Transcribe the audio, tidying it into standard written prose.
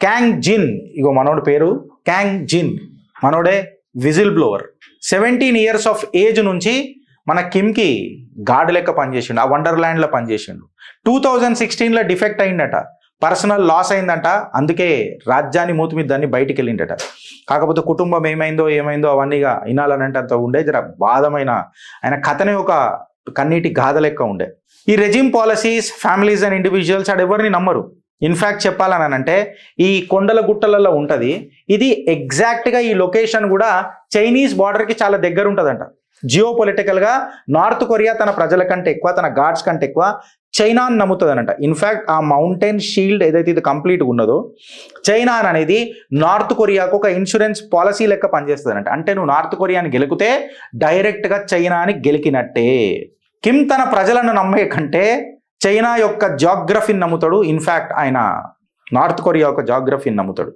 Kang జిన్, ఇగో మనోడి పేరు Kang జిన్, మనోడే whistle blower. 17 years of age నుంచి మన కిమ్కి గాడ్ లెక్క పనిచేసిండు, ఆ వండర్ల్యాండ్లో పనిచేసిండు. 2016లో డిఫెక్ట్ అయిందట, పర్సనల్ లాస్ అయిందంట, అందుకే రాజ్యాన్ని మూతి మీద దాన్ని బయటికి వెళ్ళిండట. కాకపోతే కుటుంబం ఏమైందో అవన్నీగా వినాలనంటే అంత ఉండే జర బాధమైన ఆయన కథనే ఒక కన్నీటి గాథ లెక్క ఉండే. ఈ regime policies, families and individuals ఆడ ఎవరిని నమ్మరు. ఇన్ఫ్యాక్ట్ చెప్పాలని అంటే ఈ కొండల గుట్టలలో ఉంటుంది ఇది. ఎగ్జాక్ట్గా ఈ లొకేషన్ కూడా చైనీస్ బార్డర్కి చాలా దగ్గర ఉంటుందంట. జియో పొలిటికల్గా నార్త్ కొరియా తన ప్రజల కంటే ఎక్కువ, తన గాడ్స్ కంటే ఎక్కువ చైనాని నమ్ముతుందనంట. ఇన్ఫ్యాక్ట్ ఆ మౌంటైన్ షీల్డ్ ఏదైతే ఇది కంప్లీట్గా ఉన్నదో, చైనా అనేది నార్త్ కొరియాకు ఒక ఇన్సూరెన్స్ పాలసీ లెక్క పనిచేస్తుందంట. అంటే నువ్వు నార్త్ కొరియాని గెలికితే డైరెక్ట్గా చైనాని గెలికినట్టే. కిమ్ తన ప్రజలను నమ్మే కంటే చైనా యొక్క జాగ్రఫీని నమ్ముతాడు. ఇన్ఫ్యాక్ట్ ఆయన నార్త్ కొరియా యొక్క జాగ్రఫీని నమ్ముతాడు.